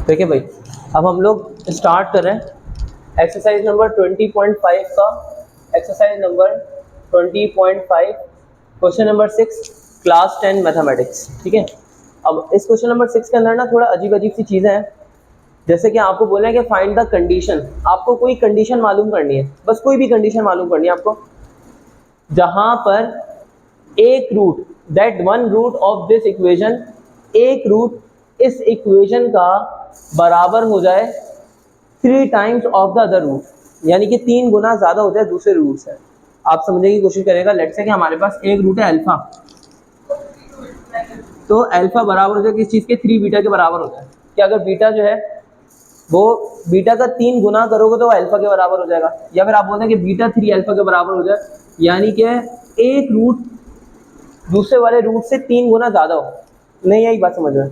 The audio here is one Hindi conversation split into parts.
ठीक है भाई, अब हम लोग स्टार्ट कर रहे हैं एक्सरसाइज नंबर 20.5 का। Exercise number 20.5 question number 6 class 10 mathematics. ठीक है, अब इस क्वेश्चन नंबर 6 के अंदर ना थोड़ा अजीब अजीब सी चीज़ें हैं। जैसे कि आपको बोला है कि फाइंड द कंडीशन, आपको कोई कंडीशन मालूम करनी है, बस कोई भी कंडीशन मालूम करनी है आपको, जहां पर एक root that one root of this equation, एक रूट इस इक्वेशन का बराबर हो जाए 3 times of the other root, यानी कि 3 गुना ज़्यादा हो जाए दूसरे रूट से। आप समझने की कोशिश करेगा। लेट्स से कि हमारे पास एक रूट है अल्फा, तो अल्फा बराबर हो जाए किस चीज़ के, 3 बीटा के बराबर हो जाए। कि अगर बीटा जो है वो बीटा का 3 गुना करोगे तो अल्फा के बराबर हो जाएगा, या फिर आप बोलते हैं कि बीटा 3 अल्फा के बराबर हो जाए, यानी कि एक रूट दूसरे वाले रूट से 3 गुना ज़्यादा हो। नहीं आई बात समझ में?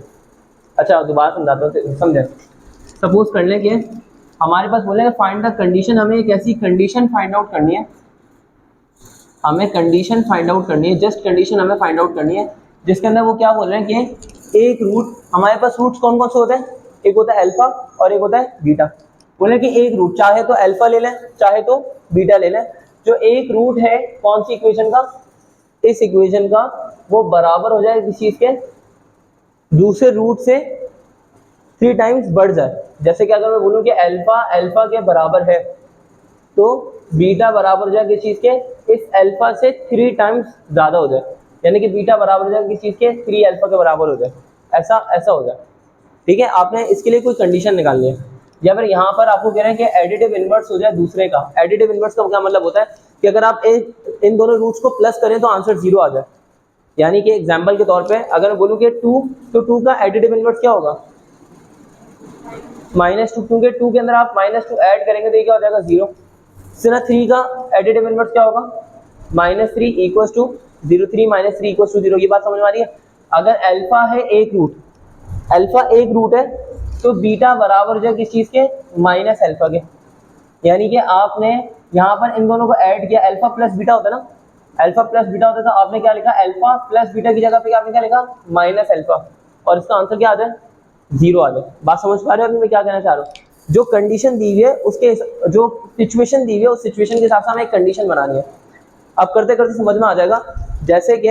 अच्छा दोबारा समझाता हूँ, समझे। सपोज कर लें कि हमारे पास बोलेंगे फाइंड द कंडीशन, हमें एक ऐसी कंडीशन फाइंड आउट करनी है, हमें कंडीशन फाइंड आउट करनी है, जस्ट कंडीशन हमें फाइंड आउट करनी है, जिसके अंदर वो क्या बोल रहे हैं कि एक रूट, हमारे पास रूट्स कौन कौन से होते हैं, एक होता है अल्फा और एक होता है बीटा। बोले कि एक रूट चाहे तो अल्फा ले लें चाहे तो बीटा ले लें, जो एक रूट है कौन सी इक्वेशन का, इस इक्वेशन का, वो बराबर हो जाए किस चीज़ के, दूसरे रूट से 3 टाइम्स बढ़ जाए। जैसे कि अगर मैं बोलूँ कि अल्फा अल्फा के बराबर है, तो बीटा बराबर हो जाए किस चीज़ के, इस अल्फा से 3 टाइम्स ज़्यादा हो जाए, यानी कि बीटा बराबर हो जाए किस चीज़ के, 3 अल्फा के बराबर हो जाए, ऐसा ऐसा हो जाए। ठीक है, आपने इसके लिए कोई कंडीशन निकालनी है, या फिर यहाँ पर आपको कह रहे हैं कि एडिटिव इनवर्स हो जाए दूसरे का। एडिटिव इनवर्स का क्या मतलब होता है कि अगर आप इन दोनों रूट्स को प्लस करें तो आंसर 0 आ जाए। यानी कि एग्जाम्पल के तौर पे अगर मैं बोलूँ कि 2, तो 2 का एडिटिव इनवर्स क्या होगा, -2, क्योंकि 2 के अंदर आप -2 ऐड करेंगे तो ये क्या हो जाएगा 0। सिर्फ 3 का एडिटिव इनवर्स क्या होगा, -3 इक्वल्स टू 0, 3 - 3 इक्वल्स टू 0। ये बात समझ में आ रही है। अगर अल्फा है एक रूट, अल्फा एक रूट है, तो बीटा बराबर हो जाए किस चीज़ के, माइनस अल्फा के। यानी कि आपने यहाँ पर इन दोनों को ऐड किया, अल्फा प्लस बीटा होता है ना, अल्फा प्लस बीटा होता है, तो आपने क्या लिखा, अल्फा प्लस बीटा की जगह पे आपने क्या लिखा, माइनस अल्फा, और इसका आंसर क्या आ जाए, 0 आ जाए। बात समझ पा रहे हो मैं क्या कहना चाह रहा हूँ। जो कंडीशन दी हुई है उसके, जो सिचुएशन दी हुई है उस सिचुएशन के हिसाब से हमें एक कंडीशन बनानी है। अब करते करते समझ में आ जाएगा। जैसे कि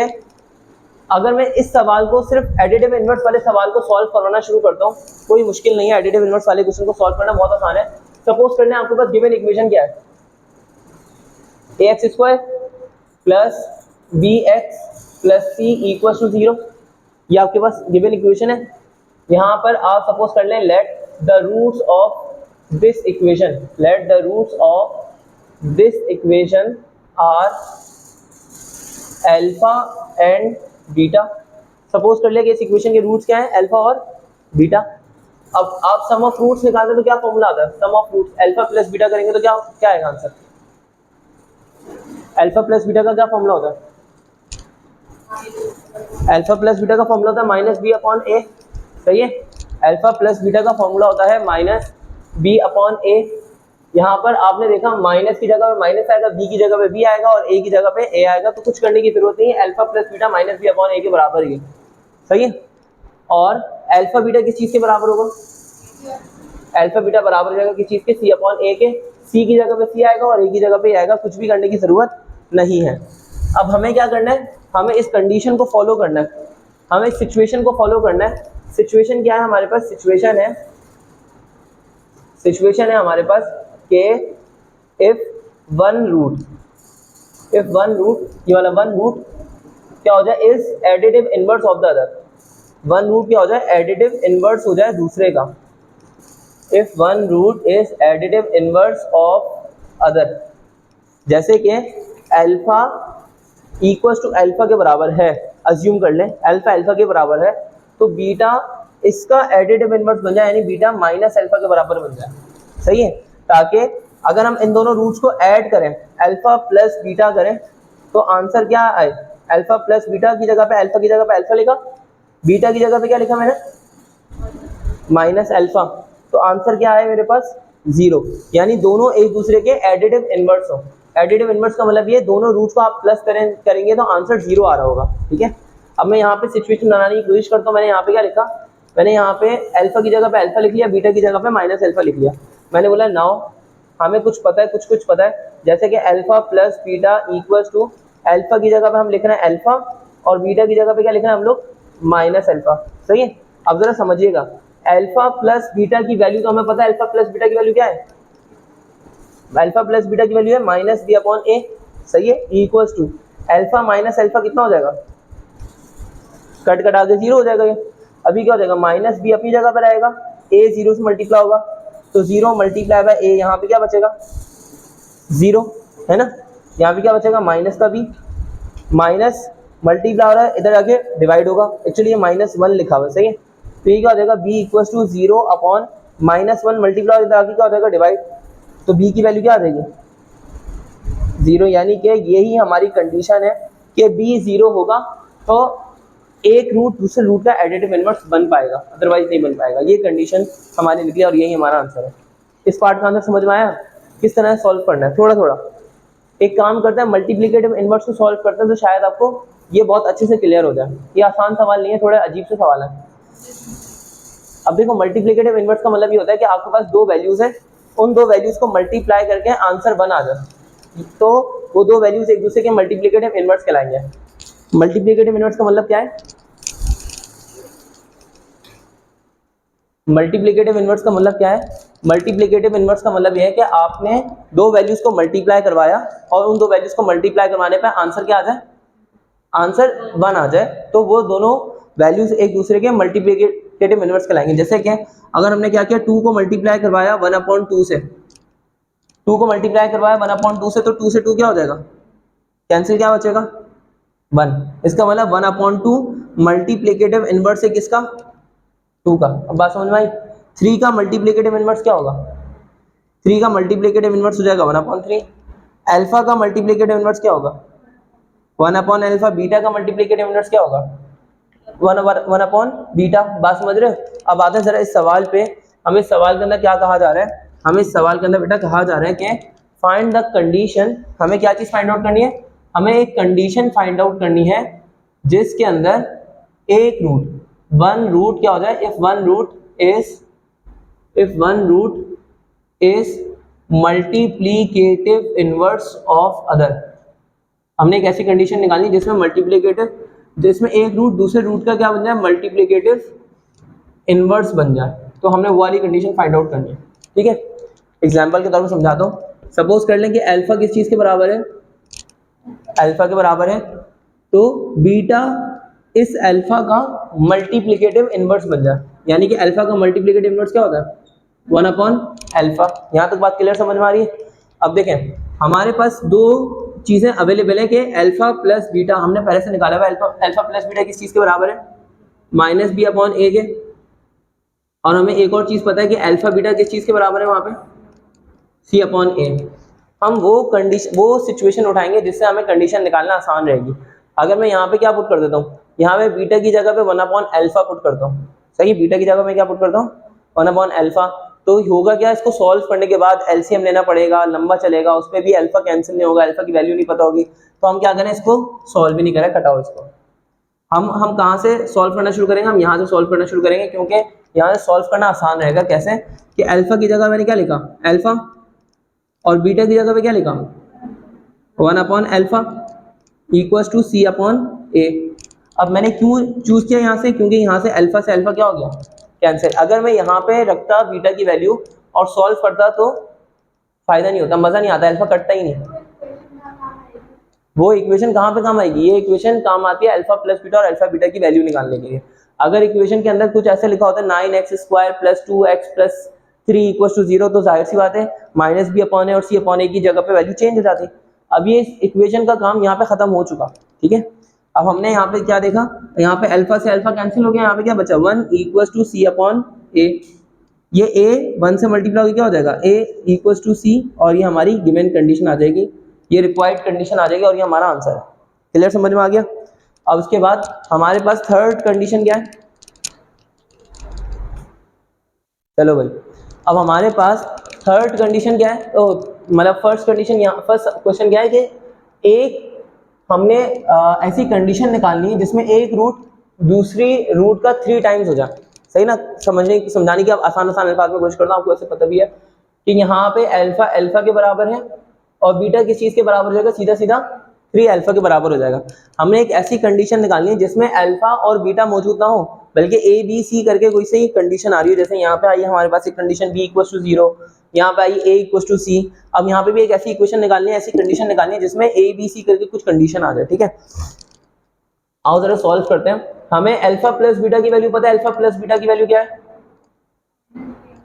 अगर मैं इस सवाल को सिर्फ एडिटिव इनवर्स वाले सवाल को सॉल्व करवाना शुरू करता हूँ, कोई मुश्किल नहीं है, एडिटिव इनवर्स वाले क्वेश्चन को सॉल्व करना बहुत आसान है। सपोज करने आपके पास गिवन इक्वेशन क्या है, ax² plus bx plus c equal to 0, ये आपके पास गिवन इक्वेशन है। यहाँ पर आप सपोज कर लें let the roots of this equation, let the roots of this equation are alpha and beta. Suppose कर लिया कि इस इक्वेशन के रूट्स क्या हैं, अल्फा और बीटा। अब आप सम ऑफ रूट्स निकालते तो क्या फॉर्मूला आता है, sum of roots, alpha plus beta करेंगे तो क्या क्या आएगा आंसर, अल्फा प्लस बीटा का क्या फॉर्मूला होता है, अल्फा प्लस बीटा का फॉर्मूला होता है -b/a। सही है, अल्फा प्लस बीटा का फॉर्मूला होता है -b/a। यहाँ पर आपने देखा माइनस की जगह पे माइनस आएगा, बी की जगह पे बी आएगा और ए की जगह पे ए आएगा, तो कुछ करने की जरूरत नहीं है, अल्फा प्लस बीटा -b/a के बराबर ही है। सही है, और अल्फा बीटा किस चीज़ के बराबर होगा, अल्फा बीटा बराबर हो जाएगा किस चीज़ के, c/a के। सी की जगह पे सी आएगा और ए की जगह पे आएगा, कुछ भी करने की जरूरत नहीं है। अब हमें क्या करना है, हमें इस कंडीशन को फॉलो करना है, हमें इस सिचुएशन को फॉलो करना है। सिचुएशन क्या है हमारे पास, सिचुएशन है हमारे पास कि इफ वन रूट, ये वाला वन रूट क्या हो जाए, is additive inverse of the other, one root क्या हो जाए, एडिटिव इनवर्स हो जाए दूसरे का। If one root is additive inverse of other, जैसे कि अल्फा इक्वल्स टू अल्फा के बराबर है, अज्यूम कर लें अल्फा अल्फा के बराबर है, तो बीटा इसका एडिटिव इनवर्स बन जाए, यानी बीटा माइनस अल्फा के बराबर बन जाए। सही है, ताकि अगर हम इन दोनों रूट्स को ऐड करें, अल्फा प्लस बीटा करें, तो आंसर क्या आए, अल्फा प्लस बीटा की जगह पे अल्फा की जगह पे अल्फा लिखा, बीटा की जगह पे क्या लिखा मैंने, माइनस अल्फा, तो आंसर क्या है मेरे पास 0, यानी दोनों एक दूसरे के एडिटिव इनवर्स हो। एडिटिव इनवर्स का मतलब ये दोनों रूट्स को आप प्लस करेंगे तो आंसर 0 आ रहा होगा। ठीक है, अब मैं यहाँ पे सिचुएशन बनाने की कोशिश करता हूँ। मैंने यहाँ पे क्या लिखा, मैंने यहाँ पे अल्फा की जगह पे अल्फा लिख लिया, बीटा की जगह पे माइनस अल्फा लिख लिया। मैंने बोला नाउ हमें कुछ पता है, कुछ पता है, जैसे कि alpha plus beta equals to, alpha की जगह पे हम लिख रहे हैं अल्फा और बीटा की जगह पे क्या लिख रहे हैं हम लोग, माइनस अल्फा। सही है। अब जरा समझिएगा, अल्फा प्लस बीटा की वैल्यू तो हमें पता है, अल्फा प्लस बीटा की वैल्यू क्या है, अल्फा प्लस बीटा की वैल्यू है माइनस बी अपॉन ए। सही है। Equals to alpha minus alpha कितना हो जाएगा, कट कटा के जीरो हो जाएगा ये। अभी क्या हो जाएगा, माइनस बी अपनी जगह पर आएगा, ए जीरो से मल्टीप्लाई होगा, तो जीरो मल्टीप्लाई बाय ए, यहाँ पे क्या बचेगा, जीरो, है ना। यहाँ पे क्या बचेगा, माइनस का बी, माइनस मल्टीप्लाई हो रहा है, इधर आके डिवाइड होगा, एक्चुअली ये माइनस वन लिखा हुआ है। सही है। तो ये क्या हो जाएगा, B equals to zero upon minus one multiply, इधर आके क्या हो जाएगा, डिवाइड, तो बी की वैल्यू क्या आ जाएगी, जीरो। यानी कि यही हमारी कंडीशन है कि बी जीरो होगा तो एक रूट दूसरे रूट का एडिटिव इनवर्स बन पाएगा, अदरवाइज नहीं बन पाएगा। ये कंडीशन हमारी निकली और यही हमारा आंसर है। इस पार्ट का आंसर समझ में आया, किस तरह सॉल्व करना है, थोड़ा थोड़ा एक काम करते हैं, मल्टीप्लिकेटिव इनवर्स को सॉल्व करते हैं तो शायद आपको ये बहुत अच्छे से क्लियर हो जाए। ये आसान सवाल नहीं है, थोड़े अजीब से सवाल है। अब देखो, मल्टीप्लिकेटिव इनवर्स का मतलब ये होता है कि आपके पास दो वैल्यूज है, उन दो वैल्यूज को मल्टीप्लाई करके आंसर बन आ जाए, तो वो दो वैल्यूज एक दूसरे के मल्टीप्लिकेटिव इनवर्स कहलाएंगे। मल्टीप्लिकेटिव इनवर्स का मतलब क्या है, मल्टीप्लिकेटिव इनवर्स का मतलब क्या है, मल्टीप्लिकेटिव इनवर्स का मतलब यह है कि आपने दो वैल्यूज को मल्टीप्लाई करवाया और उन दो वैल्यूज को मल्टीप्लाई करवाने पे आंसर क्या आ जाए, आंसर वन आ जाए, तो वो दोनों वैल्यूज एक दूसरे के मल्टीप्लिकेटिव इनवर्स कहलाएंगे। जैसे कि अगर हमने क्या किया, टू को मल्टीप्लाई करवाया वन अपॉन टू से, टू को मल्टीप्लाई करवाया वन अपॉन टू से, तो टू से टू क्या हो जाएगा, कैंसिल, क्या बचेगा, वन। इसका मतलब one upon two multiplicative inverse है किसका, टू का। अब बात समझ में आई। थ्री का मल्टीप्लिकेटिव इनवर्स क्या होगा, थ्री का मल्टीप्लिकेटिव इनवर्स हो जाएगा वन अपॉन थ्री। अल्फा का मल्टीप्लिकेटिव इनवर्स क्या होगा, वन अपॉन अल्फा। बीटा का मल्टीप्लिकेटिव इनवर्स क्या होगा, वन अपॉन बीटा। बात समझ रहे हो। अब आते हैं जरा इस सवाल पे। हमें इस सवाल के अंदर क्या कहा जा रहा है, हमें इस सवाल के अंदर बेटा कहा जा रहा है कि फाइंड द कंडीशन। हमें क्या चीज फाइंड आउट करनी है, हमें एक कंडीशन फाइंड आउट करनी है जिसके अंदर एक रूट, वन रूट क्या हो जाए, if one root is multiplicative inverse of other. हमने एक ऐसी कंडीशन निकालनी जिसमें मल्टीप्लिकेटिव, जिसमें एक रूट दूसरे रूट का क्या बन जाए, मल्टीप्लिकेटिव इनवर्स बन जाए, तो हमने वो वाली कंडीशन फाइंड आउट करनी है। ठीक है। एग्जाम्पल के तौर पर समझाता हूँ। सपोज कर लें कि अल्फा किस चीज के बराबर है, अल्फा के बराबर है, तो बीटा इस अल्फा का मल्टीप्लिकेटिव इनवर्स बन जाए। यानी कि अल्फा का मल्टीप्लिकेटिव इनवर्स क्या होता है, वन अपॉन अल्फा। यहाँ तक बात क्लियर समझ में आ रही है। अब देखें, हमारे पास दो चीजें अवेलेबल है कि अल्फा प्लस बीटा हमने पहले से निकाला हुआ है। अल्फा प्लस बीटा किस चीज के बराबर है, माइनस बी अपॉन ए के। और हमें एक और चीज पता है कि अल्फा बीटा किस चीज के बराबर है, वहां पे सी अपॉन ए। हम वो सिचुएशन उठाएंगे जिससे हमें कंडीशन निकालना आसान रहेगी। अगर मैं यहाँ पे क्या पुट कर देता हूँ, यहाँ पे बीटा की जगह पे वन अपॉन अल्फा पुट करता हूँ। सही, बीटा की जगह में क्या पुट करता हूँ, वन अपॉन अल्फा। तो होगा क्या, इसको सॉल्व करने के बाद एलसीएम लेना पड़ेगा, लंबा चलेगा, उसमें भी अल्फा कैंसिल नहीं होगा, अल्फा की वैल्यू नहीं पता होगी। तो हम क्या करें, इसको सॉल्व भी नहीं करें, कटाओ इसको। हम कहाँ से सॉल्व करना शुरू करेंगे, हम यहाँ से सॉल्व करना शुरू करेंगे, क्योंकि यहाँ से सॉल्व करना आसान रहेगा। कैसे कि अल्फा की जगह मैंने क्या लिखा, अल्फा, और बीटा की जगह पे क्या लिखा, one upon alpha equals to C upon A. अब मैंने क्यों चूज किया यहाँ से, क्योंकि यहाँ से अल्फा क्या हो गया, कैंसिल। अगर मैं यहाँ पे रखता बीटा की वैल्यू और सॉल्व करता तो फायदा नहीं होता, मजा नहीं आता, अल्फा कटता ही नहीं। वो इक्वेशन कहाँ पे काम आएगी, ये इक्वेशन काम आती है अल्फा प्लस बीटा और अल्फा बीटा की वैल्यू निकालने के लिए। अगर इक्वेशन के अंदर कुछ ऐसे लिखा होता है 9x² plus 2x plus 3 equals to 0, तो जाहिर सी बात है माइनस बी अपॉन ए और सी अपॉन ए की जगह पे वैल्यू चेंज हो जाती। अब ये इक्वेशन का काम यहाँ पे खत्म हो चुका। ठीक है। अब हमने यहाँ पे क्या देखा, यहाँ पे अल्फा से अल्फा कैंसिल हो गया, यहाँ पे क्या बचा, 1 equals to C upon A. ये ए 1 से मल्टीप्लाई होकर क्या हो जाएगा, ए इक्वल्स टू सी, और ये हमारी गिवन कंडीशन आ जाएगी, ये रिक्वायर्ड कंडीशन आ जाएगी, और ये हमारा आंसर है। क्लियर, समझ में आ गया। अब उसके बाद हमारे पास थर्ड कंडीशन क्या है, चलो भाई, अब हमारे पास थर्ड कंडीशन क्या है, तो मतलब फर्स्ट क्वेश्चन क्या है कि एक हमने ऐसी कंडीशन निकालनी है जिसमें एक रूट दूसरी रूट का 3 टाइम्स हो जाए। सही ना, समझाने की आसान अल्फाज में कोशिश करता हूँ, आपको ऐसे पता भी है कि यहाँ पे अल्फा अल्फा के बराबर है और बीटा किस चीज के बराबर हो जाएगा, सीधा सीधा 3 अल्फा के बराबर हो जाएगा। हमने एक ऐसी कंडीशन निकालनी है जिसमें अल्फा और बीटा मौजूद ना हो, बल्कि ए बी सी करके कोई सी कंडीशन आ रही है। जैसे यहाँ पे आई हमारे पास एक कंडीशन b = 0, यहाँ पे आई a = c। अब यहाँ पे भी एक ऐसी इक्वेशन निकालनी है, ऐसी कंडीशन निकालनी है जिसमें a b c करके कुछ कंडीशन आ जाए। ठीक है, आओ जरा सॉल्व करते हैं। हमें अल्फा प्लस बीटा की वैल्यू पता है। अल्फा प्लस बीटा की वैल्यू क्या है?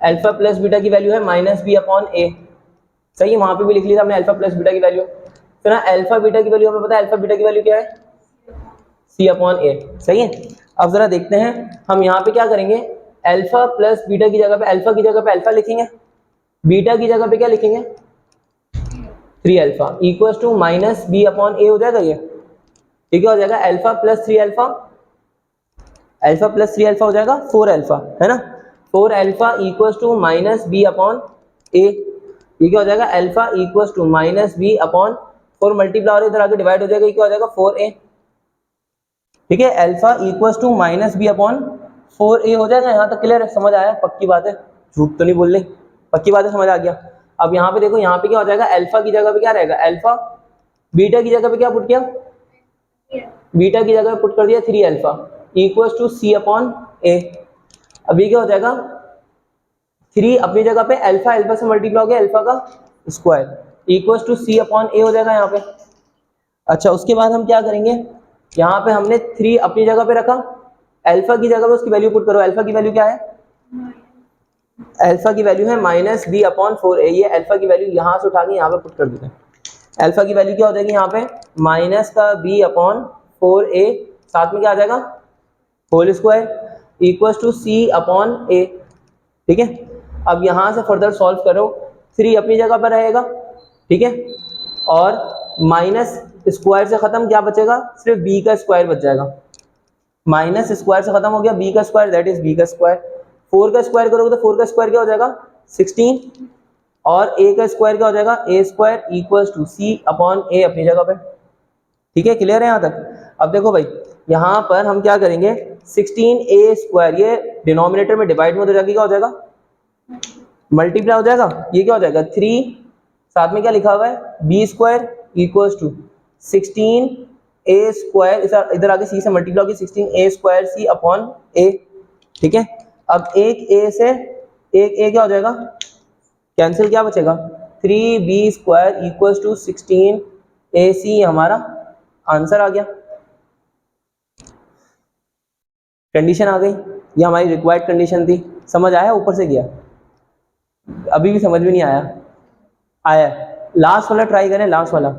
अल्फा प्लस बीटा की वैल्यू है -b/a। सही है, वहां पे भी लिख लिया हमने अल्फा प्लस बीटा की वैल्यू। फिर अल्फा बीटा की वैल्यू हमें पता है। अल्फा बीटा की वैल्यू क्या है? c/a। सही है, अब जरा देखते हैं हम यहाँ पे क्या करेंगे। अल्फा प्लस बीटा की जगह पे अल्फा की जगह पे अल्फा लिखेंगे, बीटा की जगह पे क्या लिखेंगे? 3 अल्फा इक्वल्स टू -b/a हो जाएगा ये। ठीक है, हो जाएगा alpha plus 3 alpha, alpha plus 3 alpha हो जाएगा 4 अल्फा, है ना। 4 अल्फा इक्वल्स टू -b/a। ये क्या हो जाएगा? Alpha equals to -b/4 multiply और इधर आके डिवाइड हो जाएगा, ये क्या हो जाएगा? 4a। ठीक है, अल्फा इक्वल्स टू -b/4a हो जाएगा। यहाँ तक क्लियर है, समझ आया? पक्की बात है, झूठ तो नहीं बोल रही, पक्की बात है, समझ आ गया। अब यहाँ पे देखो, यहाँ पे क्या हो जाएगा? अल्फा की जगह पे क्या रहेगा? अल्फा। बीटा की जगह पे क्या पुट किया? बीटा की जगह पुट कर दिया 3 अल्फा इक्वल्स टू c/a। अब ये क्या हो जाएगा? 3 अपनी जगह पे अल्फा अल्फा से मल्टीप्लाई हो गया, अल्फा का स्क्वायर इक्वल्स टू c/a हो जाएगा यहाँ पे। अच्छा, उसके बाद हम क्या करेंगे? यहाँ पे हमने 3 अपनी जगह पे रखा, अल्फा की जगह पे उसकी वैल्यू पुट करो। अल्फा की वैल्यू क्या है? अल्फा की वैल्यू है -b/4a। ये अल्फा की वैल्यू यहाँ से उठा के यहाँ पे पुट कर देते हैं। अल्फा की वैल्यू क्या हो जाएगी यहाँ पे? -b/4a, साथ में क्या आ जाएगा? Whole square equals to c/a। ठीक है, अब यहाँ से फर्दर सॉल्व करो। 3 अपनी जगह पर रहेगा, ठीक है, और माइनस स्क्वायर से खत्म क्या बचेगा? सिर्फ b का स्क्वायर बच जाएगा। माइनस स्क्वायर से खत्म हो गया, b का स्क्वायर, दैट इज b का स्क्वायर। 4 का स्क्वायर करोगे तो 4 का स्क्वायर क्या हो जाएगा? 16, और a का स्क्वायर क्या हो जाएगा? a² इक्वल्स टू c/a अपनी जगह पे। ठीक है, क्लियर है यहाँ तक? अब देखो भाई, यहाँ पर हम क्या करेंगे? 16a², ये डिनोमिनेटर में डिवाइड में हो जाएगा, क्या हो जाएगा? मल्टीप्लाई हो जाएगा। ये क्या हो जाएगा? 3, साथ में क्या लिखा हुआ है? b² इक्वल्स टू 16a², इधर आगे c से मल्टीप्लाई होगी, 16a² c/a। ठीक है, अब एक a से एक a क्या हो जाएगा? कैंसिल, क्या बचेगा? 3b² equals to 16ac। हमारा आंसर आ गया, कंडीशन आ गई। ये हमारी रिक्वायर्ड कंडीशन थी। समझ आया? ऊपर से गया, अभी भी समझ में नहीं आया? आया? लास्ट वाला ट्राई करें, लास्ट वाला।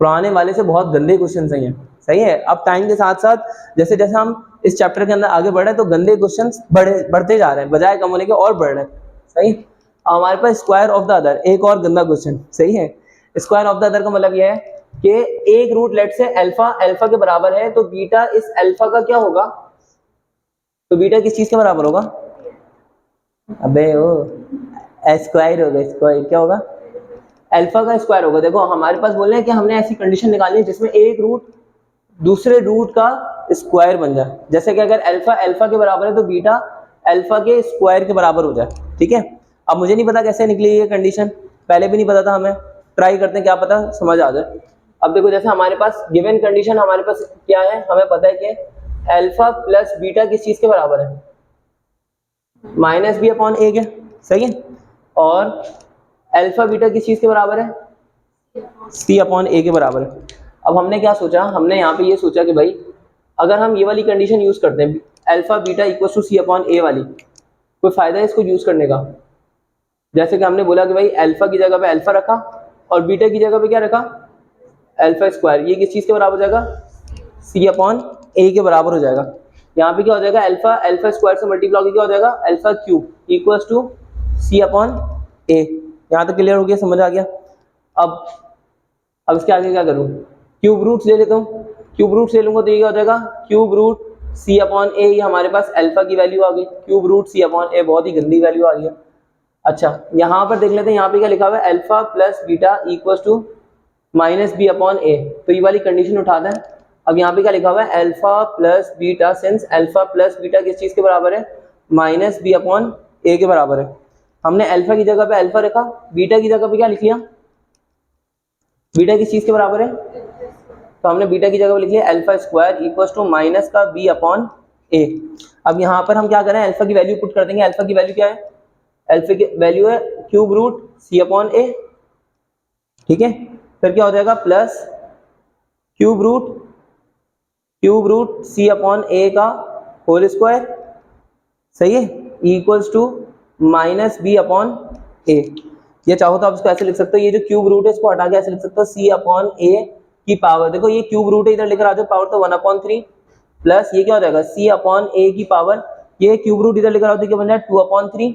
पुराने वाले से बहुत गंदे क्वेश्चन सही हैं। सही है, अब टाइम के साथ साथ जैसे जैसे हम इस चैप्टर के अंदर आगे बढ़ रहे हैं तो गंदे क्वेश्चंस बढ़ते जा रहे हैं, बजाय कम होने के और बढ़ रहे हैं। सही, हमारे पास स्क्वायर ऑफ द अदर, एक और गंदा क्वेश्चन। सही है, स्क्वायर ऑफ द अदर का मतलब यह है कि एक रूट लेट से अल्फा अल्फा के बराबर है, तो बीटा इस अल्फा का क्या होगा? तो बीटा किस चीज के बराबर होगा? अबे ओ स्क्वायर होगा, स्क्वायर क्या होगा? अल्फा का स्क्वायर होगा। देखो हमारे पास बोल रहे हैं कि हमने ऐसी कंडीशन निकालनी है जिसमें एक रूट दूसरे रूट का स्क्वायर बन जाए। जैसे कि अगर अल्फा अल्फा के बराबर है तो बीटा अल्फा के स्क्वायर के बराबर हो जाए। ठीक है, अब मुझे नहीं पता कैसे निकली ये कंडीशन, पहले भी नहीं पता था हमें। ट्राई करते हैं, क्या पता समझ आ जाए। अब देखो, जैसे हमारे पास गिवन कंडीशन हमारे पास क्या है, हमें पता है कि अल्फा प्लस बीटा किस चीज के बराबर है? -b/a के। सही है, और अल्फा बीटा किस चीज के बराबर है? c/a के बराबर है। अब हमने क्या सोचा? हमने यहाँ पे ये सोचा कि भाई अगर हम ये वाली कंडीशन यूज करते हैं, alpha beta equals to c/a वाली, कोई फायदा है इसको यूज करने का? जैसे कि हमने बोला कि भाई अल्फा की जगह पे अल्फा रखा और बीटा की जगह पे क्या रखा? Alpha square. ये किस चीज के बराबर हो जाएगा? c/a के बराबर हो जाएगा। यहाँ पे क्या हो जाएगा? अल्फा अल्फा स्क्वायर से मल्टीप्लाई होकर क्या हो जाएगा? Alpha cube equals to c/a। यहाँ तक क्लियर हो गया, समझ आ गया? अब इसके आगे क्या करूँ? क्यूब रूट्स ले लेता हूँ। क्यूब रूट्स ले लूंगा तो ये क्या हो जाएगा? Cube root c/a। ये हमारे पास अल्फा की वैल्यू आ गई, क्यूब रूट c/a, बहुत ही गंदी वैल्यू आ गई है। अच्छा, यहाँ पर देख लेते हैं, यहाँ पे क्या लिखा हुआ है? Alpha plus beta equals to -b/a। तो ये वाली कंडीशन उठाते हैं। अब यहाँ पे क्या लिखा हुआ है, alpha plus beta, since alpha plus beta किस चीज के बराबर है, माइनस बी अपॉन ए के बराबर है। हमने अल्फा की जगह पे अल्फा रखा, बीटा की जगह पे क्या लिख लिया, बीटा किस चीज के बराबर है, तो हमने बीटा की जगह पे लिख लिया alpha square equals to minus का बी अपॉन ए। अब यहाँ पर हम क्या करें, अल्फा की वैल्यू पुट कर देंगे। अल्फा की वैल्यू क्या है, अल्फा की वैल्यू है cube root C upon A, ठीक है। फिर क्या हो जाएगा, plus cube root C upon A का होल स्क्वायर, सही है, equals to minus B upon A. ये चाहो तो आप इसको ऐसे लिख सकते हो, ये जो क्यूब रूट है इसको हटा के ऐसे लिख सकते हो सी अपॉन ए की पावर, देखो ये क्यूब रूट है इधर लेकर आ जाओ, पावर तो 1/3 प्लस ये क्या हो जाएगा सी अपॉन ए की पावर, ये क्यूब रूट इधर लेकर आओ तो क्या बन जाए 2/3,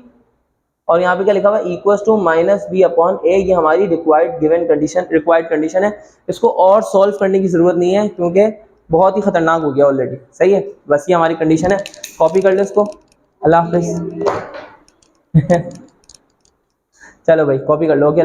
और यहाँ पे क्या लिखा हुआ है equals to minus B upon A. ये हमारी रिक्वायर्ड कंडीशन है। इसको और सॉल्व करने की जरूरत नहीं है क्योंकि बहुत ही खतरनाक हो गया ऑलरेडी, सही है। बस ये हमारी कंडीशन है, कॉपी कर लो इसको। अल्लाह हाफिज। चलो भाई कॉपी कर लो, ओके।